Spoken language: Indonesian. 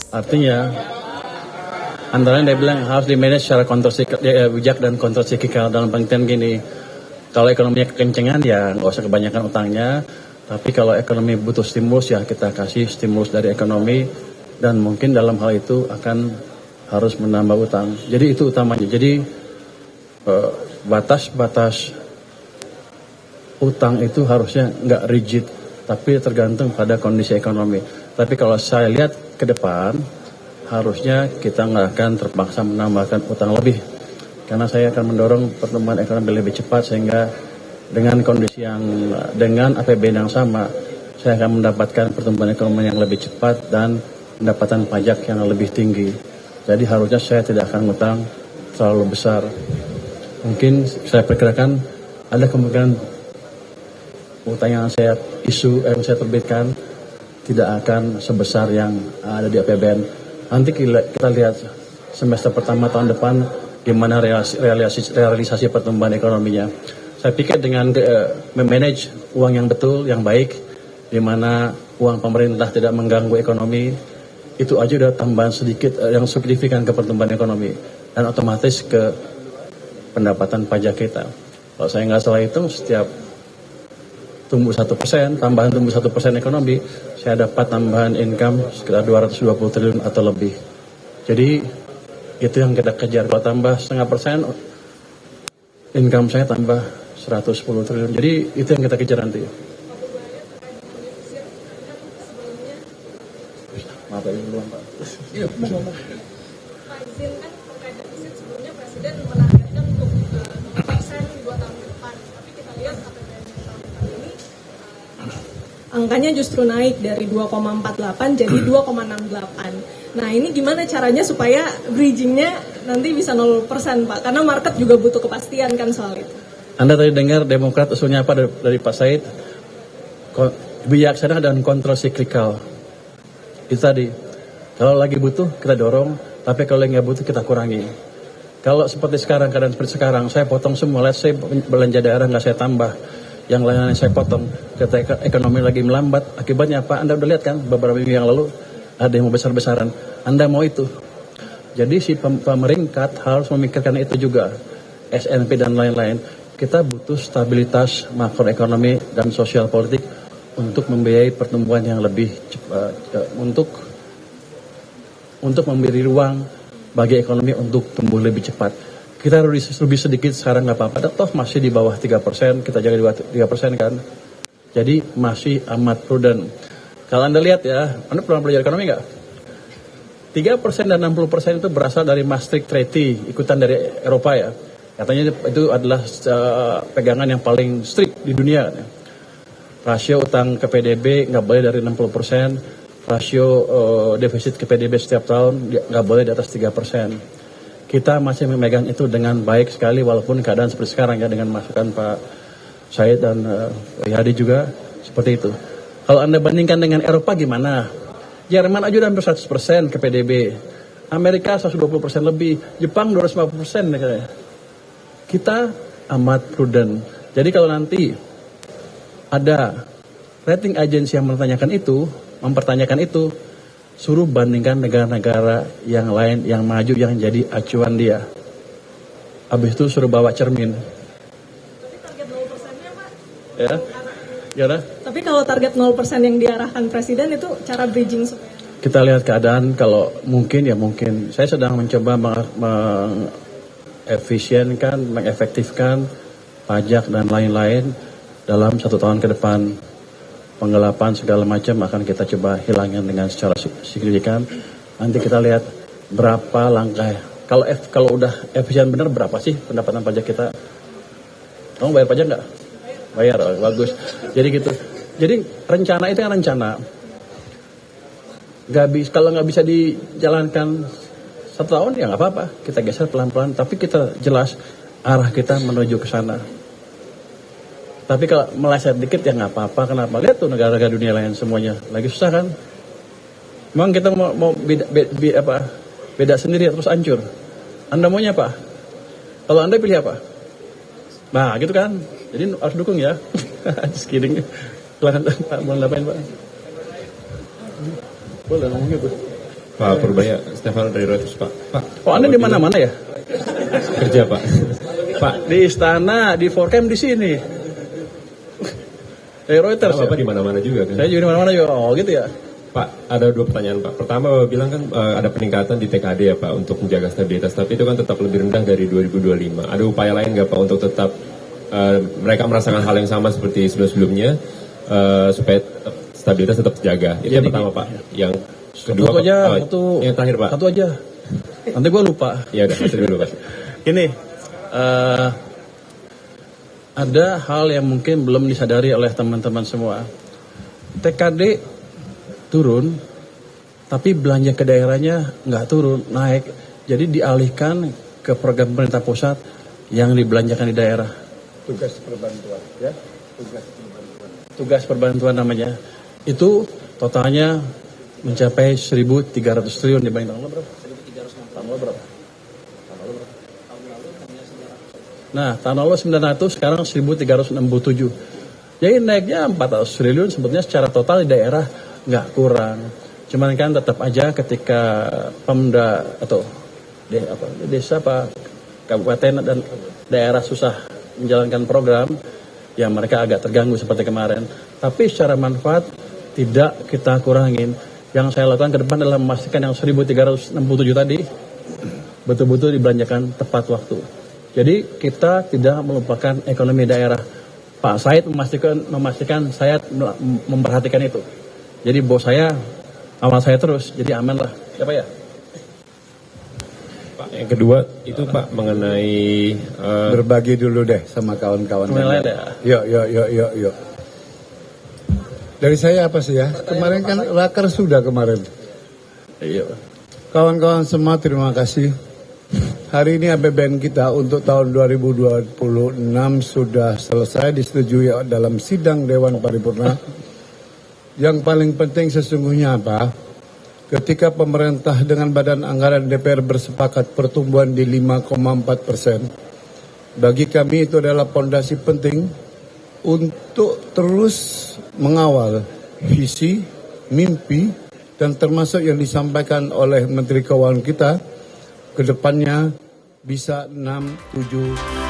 Artinya, antara dia bilang harus di-manage secara bijak dan kontrasiklikal dalam pengertian gini. Kalau ekonominya kekencengan ya nggak usah kebanyakan utangnya. Tapi kalau ekonomi butuh stimulus ya kita kasih stimulus dari ekonomi. Dan mungkin dalam hal itu akan harus menambah utang. Jadi itu utamanya. Jadi batas-batas utang itu harusnya nggak rigid. Tapi tergantung pada kondisi ekonomi. Tapi kalau saya lihat ke depan, harusnya kita nggak akan terpaksa menambahkan utang lebih. Karena saya akan mendorong pertumbuhan ekonomi lebih cepat sehingga dengan kondisi dengan APBN yang sama, saya akan mendapatkan pertumbuhan ekonomi yang lebih cepat dan pendapatan pajak yang lebih tinggi. Jadi harusnya saya tidak akan ngutang terlalu besar. Mungkin saya perkirakan ada kemungkinan utang yang saya terbitkan tidak akan sebesar yang ada di APBN. Nanti kita lihat semester pertama tahun depan gimana realisasi pertumbuhan ekonominya. Saya pikir dengan memanage uang yang betul, yang baik, di mana uang pemerintah tidak mengganggu ekonomi, itu aja udah tambahan sedikit yang signifikan ke pertumbuhan ekonomi dan otomatis ke pendapatan pajak kita. Kalau saya nggak salah hitung, setiap tumbuh 1%, tambahan tumbuh 1% ekonomi, saya dapat tambahan income sekitar 220 triliun atau lebih. Jadi itu yang kita kejar. Kalau tambah 0,5%, income saya tambah 110 triliun. Jadi itu yang kita kejar nanti. Maaf ya, belum Pak. Iya, Pak, izinkan terkait defisit sebelumnya Presiden menargetkan untuk 2% 2 tahun ke depan. Tapi kita lihat APBN tahun ini angkanya justru naik dari 2,48 jadi 2,68. Nah ini gimana caranya supaya bridgingnya nanti bisa 0% Pak? Karena market juga butuh kepastian kan soal itu. Anda tadi dengar Demokrat usulnya apa dari Pak Said? Bijaksana dan kontrol siklikal. Itu tadi. Kalau lagi butuh kita dorong, tapi kalau nggak butuh kita kurangi. Kalau seperti sekarang, keadaan seperti sekarang, saya potong semua. Let's say belanja daerah nggak saya tambah. Yang lain-lain saya potong. Ketika ekonomi lagi melambat, akibatnya apa? Anda udah lihat kan beberapa minggu yang lalu ada yang mau besar-besaran. Anda mau itu. Jadi si pemerintah harus memikirkan itu juga. SNP dan lain-lain. Kita butuh stabilitas makroekonomi dan sosial politik untuk membiayai pertumbuhan yang lebih cepat, untuk memberi ruang bagi ekonomi untuk tumbuh lebih cepat. Kita lebih sedikit sekarang nggak apa-apa, toh masih di bawah 3%, kita jaga di bawah 3% kan. Jadi masih amat prudent. Kalau Anda lihat ya, Anda pernah belajar ekonomi nggak? 3% dan 60% itu berasal dari Maastricht Treaty, ikutan dari Eropa ya. Katanya itu adalah pegangan yang paling strict di dunia. Rasio utang ke PDB nggak boleh dari 60%, rasio defisit ke PDB setiap tahun nggak boleh di atas 3%. Kita masih memegang itu dengan baik sekali walaupun keadaan seperti sekarang ya, dengan masukan Pak Said dan Hadi juga seperti itu. Kalau Anda bandingkan dengan Eropa gimana? Jerman aja udah hampir 100% ke PDB. Amerika 120% lebih, Jepang 250% katanya. Kita amat prudent. Jadi kalau nanti ada rating agensi yang mempertanyakan itu, suruh bandingkan negara-negara yang lain yang maju yang jadi acuan dia. Habis itu suruh bawa cermin. Tapi target 0%-nya Pak? Ya. Gimana? Tapi kalau target 0% yang diarahkan Presiden itu cara bridging supaya... Kita lihat keadaan, kalau mungkin ya mungkin. Saya sedang mencoba mengefisienkan, mengefektifkan pajak dan lain-lain dalam 1 tahun ke depan. Penggelapan segala macam akan kita coba hilangin dengan secara signifikan. Nanti kita lihat berapa langkah. Kalau udah efisien benar, berapa sih pendapatan pajak kita? Kamu bayar pajak nggak? Bayar, bagus. Jadi gitu. Jadi rencana itu kan rencana. Kalau nggak bisa dijalankan 1 tahun ya nggak apa-apa. Kita geser pelan-pelan. Tapi kita jelas arah kita menuju ke sana. Tapi kalau meleset dikit ya nggak apa-apa. Kenapa? Lihat tuh negara-negara dunia lain semuanya lagi susah kan? Memang kita mau beda sendiri terus hancur. Anda maunya apa? Kalau Anda pilih apa? Nah gitu kan? Jadi harus dukung ya. Just kidding. Silahkan Pak, mau ngapain Pak? Boleh ngomong gitu. Pak Purbaya, Stefano dari Reuters, Pak. Kok Anda di mana-mana ya? Kerja, Pak. Pak, Di istana, di Forcam, di sini. Dari Reuters. Bapak Ya? di mana-mana juga kan? Saya juga di mana-mana juga. Oh gitu ya. Pak, ada dua pertanyaan, Pak. Pertama, Bapak bilang kan ada peningkatan di TKD ya, Pak, untuk menjaga stabilitas. Tapi itu kan tetap lebih rendah dari 2025. Ada upaya lain nggak, Pak, untuk tetap mereka merasakan hal yang sama seperti sebelum-sebelumnya, supaya stabilitas tetap terjaga? Itu yang pertama, Pak. Yang kedua, Satu aja, Pak, satu. yang terakhir, Pak. Satu aja. Nanti gue lupa. Ya udah, itu dulu, Pak. Ini ada hal yang mungkin belum disadari oleh teman-teman semua. TKD turun, tapi belanja ke daerahnya nggak turun, naik. Jadi dialihkan ke program pemerintah pusat yang dibelanjakan di daerah. Tugas perbantuan, ya. Tugas perbantuan namanya. Itu totalnya mencapai 1.300 triliun dibanding tahun lalu berapa? 1.300 tahun lalu berapa? Nah, tahun lalu 900, sekarang 1.367. Jadi naiknya 400 triliun sebetulnya secara total di daerah nggak kurang. Cuman kan tetap aja ketika Pemda atau desa Pak, kabupaten dan daerah susah menjalankan program, ya mereka agak terganggu seperti kemarin. Tapi secara manfaat tidak kita kurangin. Yang saya lakukan ke depan adalah memastikan yang 1.367 tadi betul-betul dibelanjakan tepat waktu. Jadi kita tidak melupakan ekonomi daerah. Pak Said memastikan saya memperhatikan itu. Jadi bos saya awal saya terus, jadi aman lah. Siapa ya? Pak, yang kedua itu Pak mengenai berbagi dulu deh sama kawan-kawan. Yuk. Dari saya apa sih ya? Kemarin kan raker sudah kemarin. Iya. Kawan-kawan semua terima kasih. Hari ini APBN kita untuk tahun 2026 sudah selesai disetujui dalam sidang Dewan Paripurna. Yang paling penting sesungguhnya apa? Ketika pemerintah dengan Badan Anggaran DPR bersepakat pertumbuhan di 5,4%, bagi kami itu adalah fondasi penting untuk terus mengawal visi, mimpi, dan termasuk yang disampaikan oleh Menteri Keuangan kita, ke depannya bisa 6, 7,